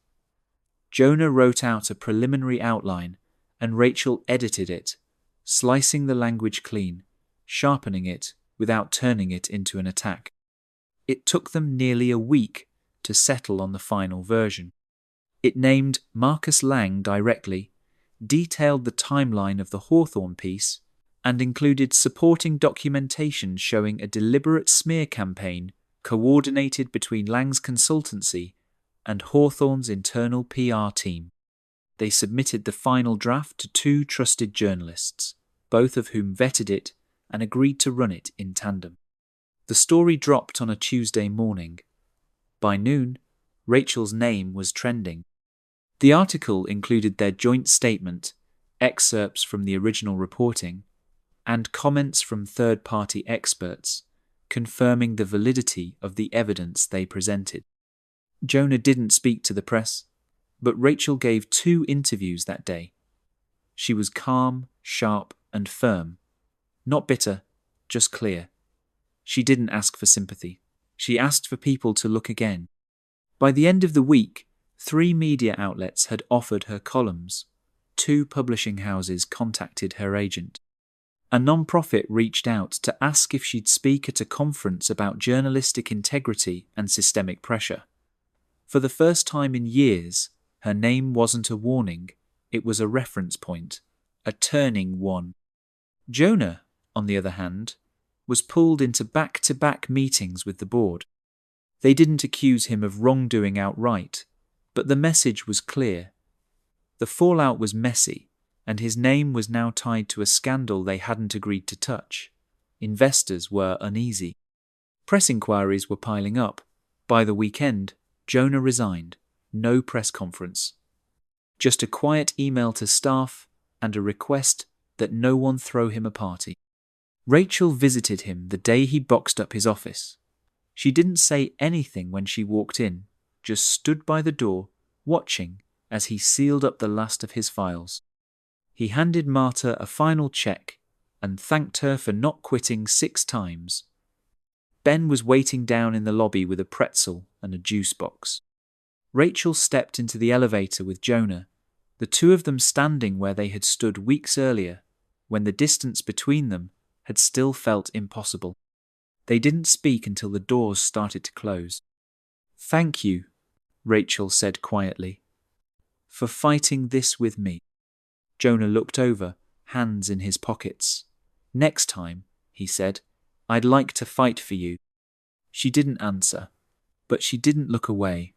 Jonah wrote out a preliminary outline and Rachel edited it, slicing the language clean, sharpening it without turning it into an attack. It took them nearly a week to settle on the final version. It named Marcus Lang directly, detailed the timeline of the Hawthorne piece, and included supporting documentation showing a deliberate smear campaign coordinated between Lang's consultancy and Hawthorne's internal PR team. They submitted the final draft to 2 trusted journalists, both of whom vetted it and agreed to run it in tandem. The story dropped on a Tuesday morning. By noon, Rachel's name was trending. The article included their joint statement, excerpts from the original reporting, and comments from third-party experts, confirming the validity of the evidence they presented. Jonah didn't speak to the press, but Rachel gave 2 interviews that day. She was calm, sharp, and firm. Not bitter, just clear. She didn't ask for sympathy. She asked for people to look again. By the end of the week, 3 media outlets had offered her columns. 2 publishing houses contacted her agent. A non-profit reached out to ask if she'd speak at a conference about journalistic integrity and systemic pressure. For the first time in years, her name wasn't a warning, it was a reference point, a turning one. Jonah, on the other hand, was pulled into back-to-back meetings with the board. They didn't accuse him of wrongdoing outright, but the message was clear. The fallout was messy, and his name was now tied to a scandal they hadn't agreed to touch. Investors were uneasy. Press inquiries were piling up. By the weekend, Jonah resigned. No press conference. Just a quiet email to staff and a request that no one throw him a party. Rachel visited him the day he boxed up his office. She didn't say anything when she walked in, just stood by the door, watching as he sealed up the last of his files. He handed Marta a final check and thanked her for not quitting 6 times. Ben was waiting down in the lobby with a pretzel and a juice box. Rachel stepped into the elevator with Jonah, the 2 of them standing where they had stood weeks earlier, when the distance between them had still felt impossible. They didn't speak until the doors started to close. "Thank you," Rachel said quietly, "for fighting this with me." Jonah looked over, hands in his pockets. "Next time," he said, "I'd like to fight for you." She didn't answer, but she didn't look away.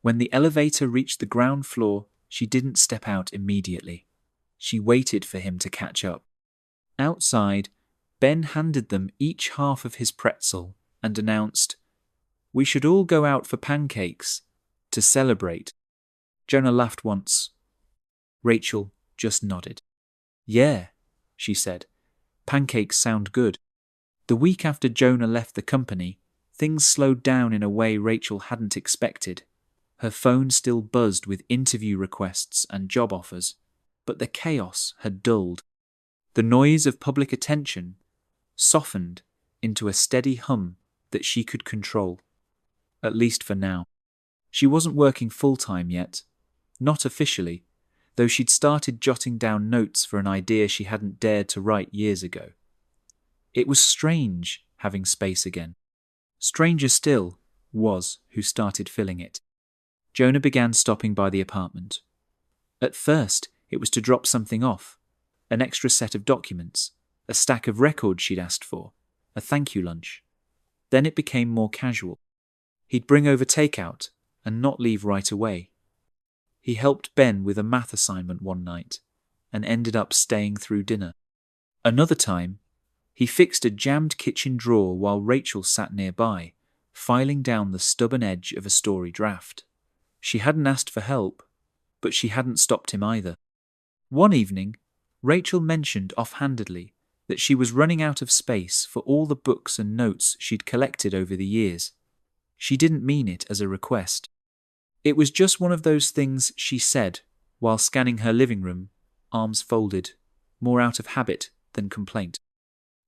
When the elevator reached the ground floor, she didn't step out immediately. She waited for him to catch up. Outside, Ben handed them each half of his pretzel and announced, "We should all go out for pancakes to celebrate." Jonah laughed once. Rachel just nodded. "Yeah," she said. "Pancakes sound good." The week after Jonah left the company, things slowed down in a way Rachel hadn't expected. Her phone still buzzed with interview requests and job offers, but the chaos had dulled. The noise of public attention softened into a steady hum that she could control, at least for now. She wasn't working full-time yet, not officially, though she'd started jotting down notes for an idea she hadn't dared to write years ago. It was strange having space again. Stranger still was who started filling it. Jonah began stopping by the apartment. At first, it was to drop something off, an extra set of documents, a stack of records she'd asked for. a thank you lunch. Then it became more casual. He'd bring over takeout and not leave right away. He helped Ben with a math assignment one night and ended up staying through dinner. Another time, he fixed a jammed kitchen drawer while Rachel sat nearby, filing down the stubborn edge of a story draft. She hadn't asked for help, but she hadn't stopped him either. One evening, Rachel mentioned offhandedly that she was running out of space for all the books and notes she'd collected over the years. She didn't mean it as a request. It was just one of those things she said while scanning her living room, arms folded, more out of habit than complaint.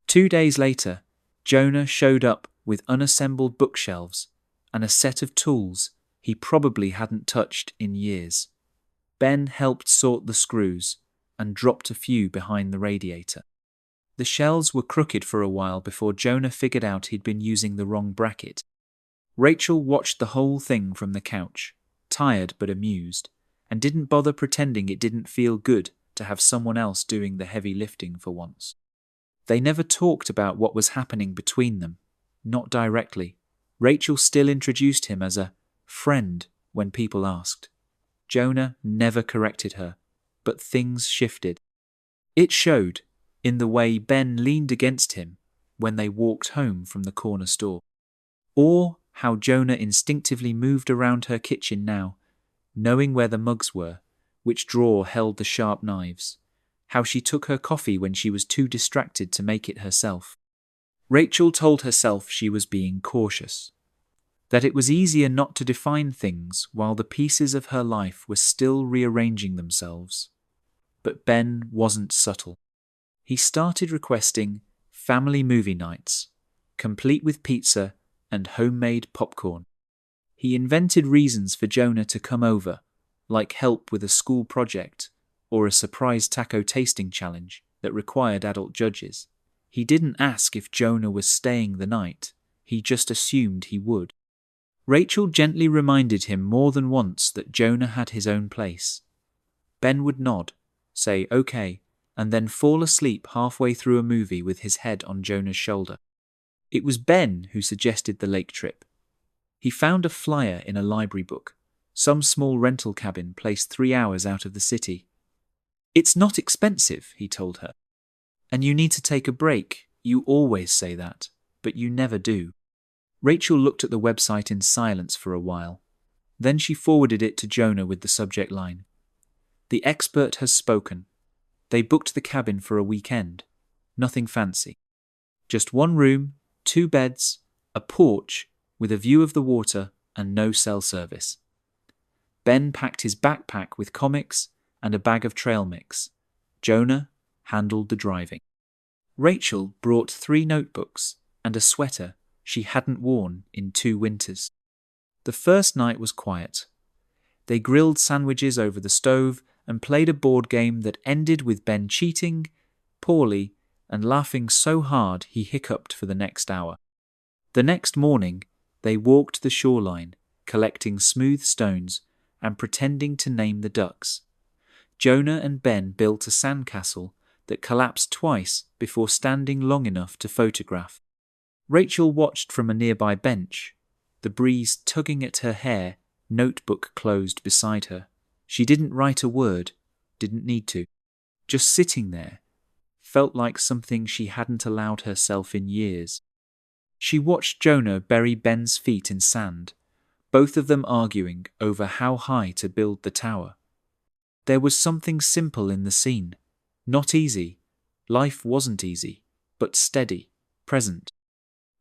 2 days later, Jonah showed up with unassembled bookshelves and a set of tools he probably hadn't touched in years. Ben helped sort the screws and dropped a few behind the radiator. The shelves were crooked for a while before Jonah figured out he'd been using the wrong bracket. Rachel watched the whole thing from the couch, tired but amused, and didn't bother pretending it didn't feel good to have someone else doing the heavy lifting for once. They never talked about what was happening between them, not directly. Rachel still introduced him as a friend when people asked. Jonah never corrected her, but things shifted. It showed in the way Ben leaned against him when they walked home from the corner store, or how Jonah instinctively moved around her kitchen now, knowing where the mugs were, which drawer held the sharp knives, how she took her coffee when she was too distracted to make it herself. Rachel told herself she was being cautious, that it was easier not to define things while the pieces of her life were still rearranging themselves. But Ben wasn't subtle. He started requesting family movie nights, complete with pizza and homemade popcorn. He invented reasons for Jonah to come over, like help with a school project or a surprise taco tasting challenge that required adult judges. He didn't ask if Jonah was staying the night, he just assumed he would. Rachel gently reminded him more than once that Jonah had his own place. Ben would nod, say okay, and then fall asleep halfway through a movie with his head on Jonah's shoulder. It was Ben who suggested the lake trip. He found a flyer in a library book, some small rental cabin placed 3 hours out of the city. "It's not expensive," he told her. "And you need to take a break. You always say that, but you never do." Rachel looked at the website in silence for a while. Then she forwarded it to Jonah with the subject line, "The expert has spoken. They booked the cabin for a weekend. Nothing fancy. Just 1 room, 2 beds, a porch with a view of the water and no cell service." Ben packed his backpack with comics and a bag of trail mix. Jonah handled the driving. Rachel brought 3 notebooks and a sweater she hadn't worn in 2 winters. The first night was quiet. They grilled sandwiches over the stove and played a board game that ended with Ben cheating, poorly, and laughing so hard he hiccuped for the next hour. The next morning, they walked the shoreline, collecting smooth stones and pretending to name the ducks. Jonah and Ben built a sandcastle that collapsed twice before standing long enough to photograph. Rachel watched from a nearby bench, the breeze tugging at her hair, notebook closed beside her. She didn't write a word, didn't need to. Just sitting there felt like something she hadn't allowed herself in years. She watched Jonah bury Ben's feet in sand, both of them arguing over how high to build the tower. There was something simple in the scene. Not easy. Life wasn't easy, but steady, present.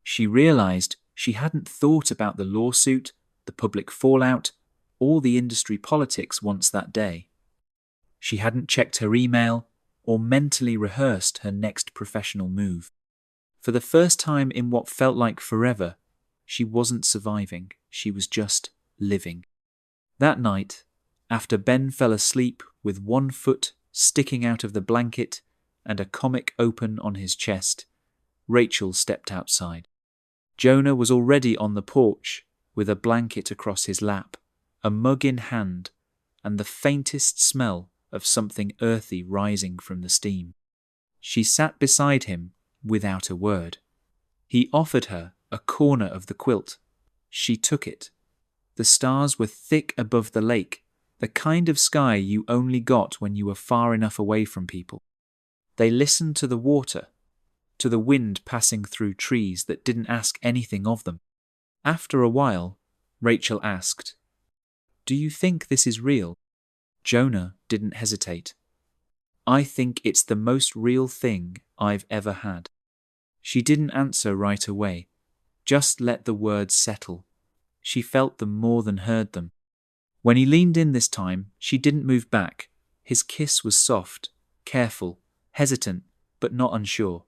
She realized she hadn't thought about the lawsuit, the public fallout, or the industry politics once that day. She hadn't checked her email or mentally rehearsed her next professional move. For the first time in what felt like forever, she wasn't surviving, she was just living. That night, after Ben fell asleep with 1 foot sticking out of the blanket and a comic open on his chest, Rachel stepped outside. Jonah was already on the porch with a blanket across his lap, a mug in hand, and the faintest smell of something earthy rising from the steam. She sat beside him without a word. He offered her a corner of the quilt. She took it. The stars were thick above the lake, the kind of sky you only got when you were far enough away from people. They listened to the water, to the wind passing through trees that didn't ask anything of them. After a while, Rachel asked, "Do you think this is real?" Jonah didn't hesitate. "I think it's the most real thing I've ever had." She didn't answer right away, just let the words settle. She felt them more than heard them. When he leaned in this time, she didn't move back. His kiss was soft, careful, hesitant, but not unsure.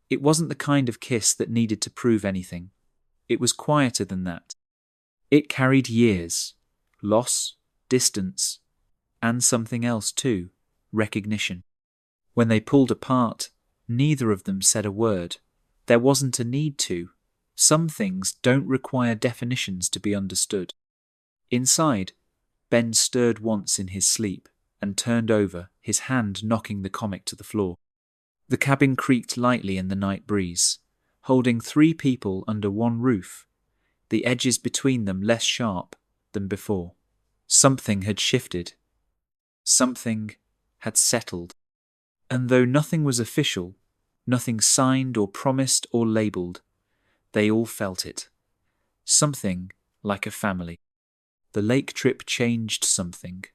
It wasn't the kind of kiss that needed to prove anything. It was quieter than that. It carried years, loss, distance, and something else too, recognition. When they pulled apart, neither of them said a word. There wasn't a need to. Some things don't require definitions to be understood. Inside, Ben stirred once in his sleep and turned over, his hand knocking the comic to the floor. The cabin creaked lightly in the night breeze, holding 3 people under one roof, the edges between them less sharp than before. Something had shifted. Something had settled. And though nothing was official, nothing signed or promised or labelled, they all felt it. Something like a family. The lake trip changed something,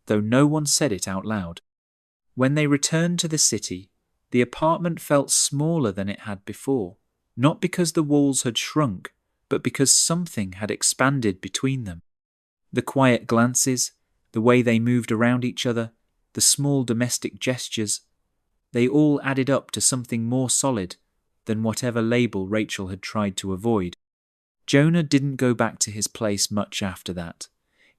though no one said it out loud. When they returned to the city, the apartment felt smaller than it had before, not because the walls had shrunk, but because something had expanded between them. The quiet glances, the way they moved around each other, the small domestic gestures, they all added up to something more solid than whatever label Rachel had tried to avoid. Jonah didn't go back to his place much after that.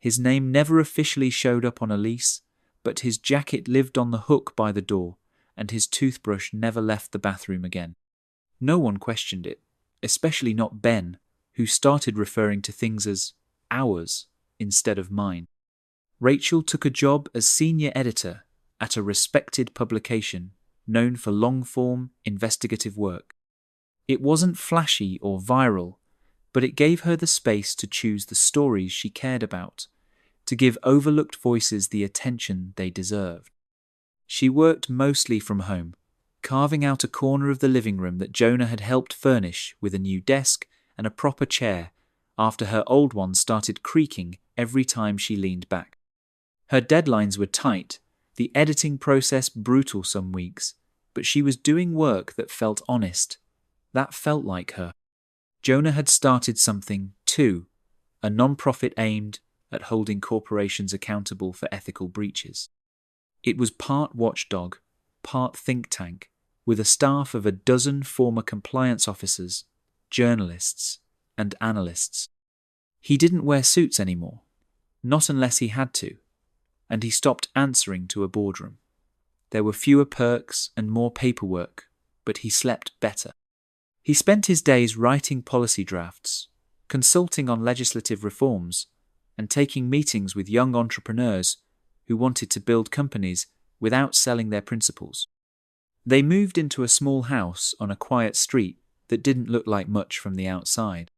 His name never officially showed up on a lease, but his jacket lived on the hook by the door, and his toothbrush never left the bathroom again. No one questioned it, especially not Ben, who started referring to things as ours instead of mine. Rachel took a job as senior editor at a respected publication known for long-form investigative work. It wasn't flashy or viral, but it gave her the space to choose the stories she cared about, to give overlooked voices the attention they deserved. She worked mostly from home, carving out a corner of the living room that Jonah had helped furnish with a new desk and a proper chair after her old one started creaking every time she leaned back. Her deadlines were tight, the editing process brutal some weeks, but she was doing work that felt honest. That felt like her. Jonah had started something, too, a non-profit aimed at holding corporations accountable for ethical breaches. It was part watchdog, part think tank, with a staff of 12 former compliance officers, journalists, and analysts. He didn't wear suits anymore, not unless he had to, and he stopped answering to a boardroom. There were fewer perks and more paperwork, but he slept better. He spent his days writing policy drafts, consulting on legislative reforms, and taking meetings with young entrepreneurs who wanted to build companies without selling their principles. They moved into a small house on a quiet street that didn't look like much from the outside.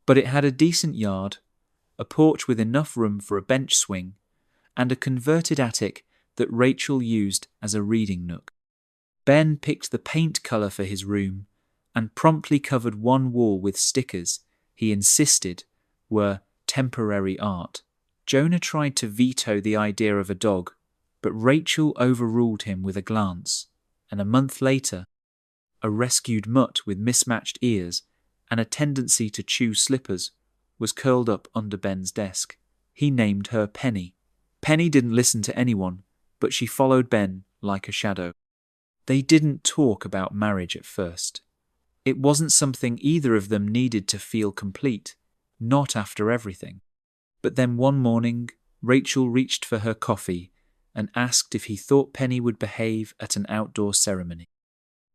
But it had a decent yard, a porch with enough room for a bench swing, and a converted attic that Rachel used as a reading nook. Ben picked the paint colour for his room and promptly covered one wall with stickers he insisted were temporary art. Jonah tried to veto the idea of a dog, but Rachel overruled him with a glance, and a month later, a rescued mutt with mismatched ears and a tendency to chew slippers was curled up under Ben's desk. He named her Penny. Penny didn't listen to anyone, but she followed Ben like a shadow. They didn't talk about marriage at first. It wasn't something either of them needed to feel complete, not after everything. But then one morning, Rachel reached for her coffee and asked if he thought Penny would behave at an outdoor ceremony.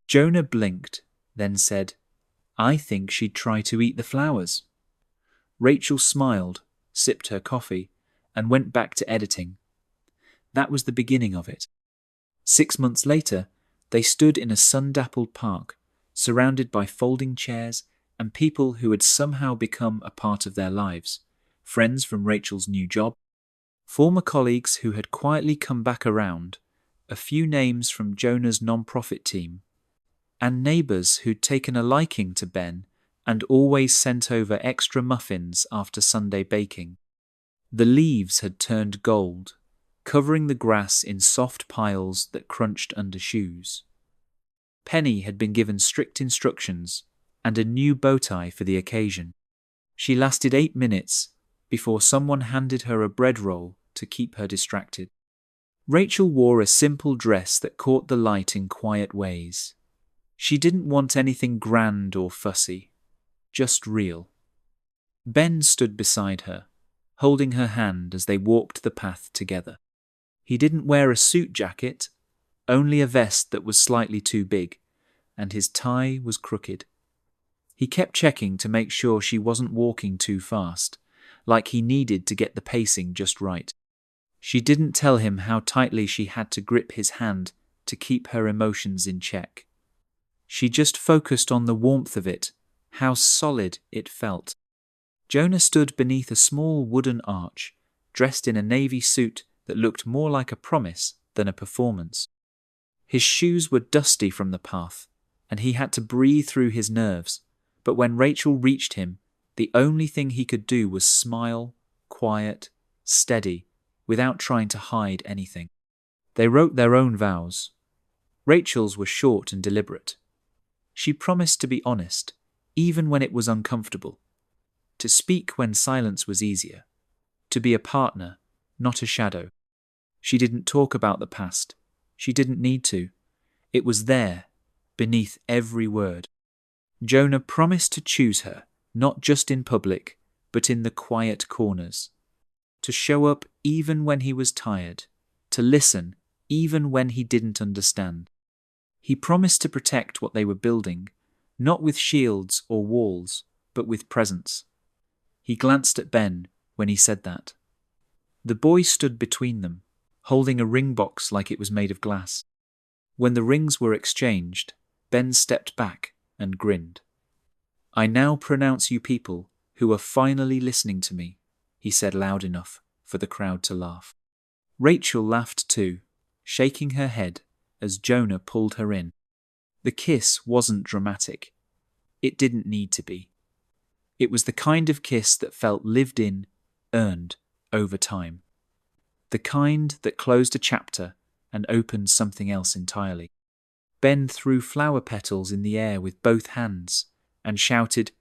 Jonah blinked, then said, "I think she'd try to eat the flowers." Rachel smiled, sipped her coffee, and went back to editing. That was the beginning of it. 6 months later, they stood in a sun-dappled park, surrounded by folding chairs and people who had somehow become a part of their lives. Friends from Rachel's new job, former colleagues who had quietly come back around, a few names from Jonah's non-profit team, and neighbours who'd taken a liking to Ben and always sent over extra muffins after Sunday baking. The leaves had turned gold, covering the grass in soft piles that crunched under shoes. Penny had been given strict instructions and a new bow tie for the occasion. She lasted 8 minutes before someone handed her a bread roll to keep her distracted. Rachel wore a simple dress that caught the light in quiet ways. She didn't want anything grand or fussy, just real. Ben stood beside her, holding her hand as they walked the path together. He didn't wear a suit jacket, only a vest that was slightly too big, and his tie was crooked. He kept checking to make sure she wasn't walking too fast, like he needed to get the pacing just right. She didn't tell him how tightly she had to grip his hand to keep her emotions in check. She just focused on the warmth of it, how solid it felt. Jonah stood beneath a small wooden arch, dressed in a navy suit that looked more like a promise than a performance. His shoes were dusty from the path, and he had to breathe through his nerves, but when Rachel reached him, the only thing he could do was smile, quiet, steady, without trying to hide anything. They wrote their own vows. Rachel's were short and deliberate. She promised to be honest, even when it was uncomfortable, to speak when silence was easier, to be a partner, not a shadow. She didn't talk about the past. She didn't need to. It was there, beneath every word. Jonah promised to choose her, not just in public, but in the quiet corners. To show up even when he was tired, to listen even when he didn't understand. He promised to protect what they were building, not with shields or walls, but with presence. He glanced at Ben when he said that. The boy stood between them, holding a ring box like it was made of glass. When the rings were exchanged, Ben stepped back and grinned. "I now pronounce you people who are finally listening to me," he said loud enough for the crowd to laugh. Rachel laughed too, shaking her head as Jonah pulled her in. The kiss wasn't dramatic. It didn't need to be. It was the kind of kiss that felt lived in, earned, over time. The kind that closed a chapter and opened something else entirely. Ben threw flower petals in the air with both hands and shouted,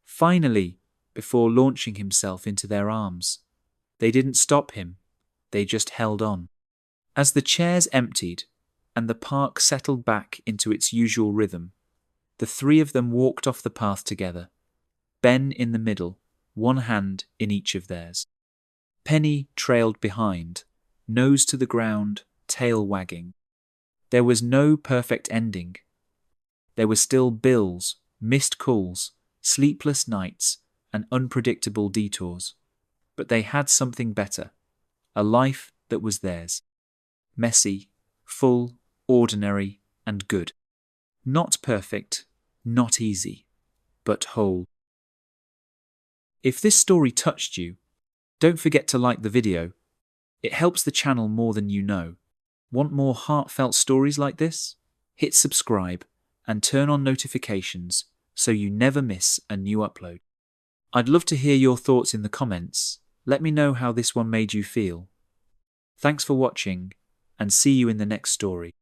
"Finally!" before launching himself into their arms. They didn't stop him, they just held on. As the chairs emptied and the park settled back into its usual rhythm, the three of them walked off the path together, Ben in the middle, one hand in each of theirs. Penny trailed behind, nose to the ground, tail wagging. There was no perfect ending. There were still bills, missed calls, sleepless nights, and unpredictable detours. But they had something better, a life that was theirs. Messy, full, ordinary, and good. Not perfect, not easy, but whole. If this story touched you, don't forget to like the video. It helps the channel more than you know. Want more heartfelt stories like this? Hit subscribe and turn on notifications so you never miss a new upload. I'd love to hear your thoughts in the comments. Let me know how this one made you feel. Thanks for watching, and see you in the next story.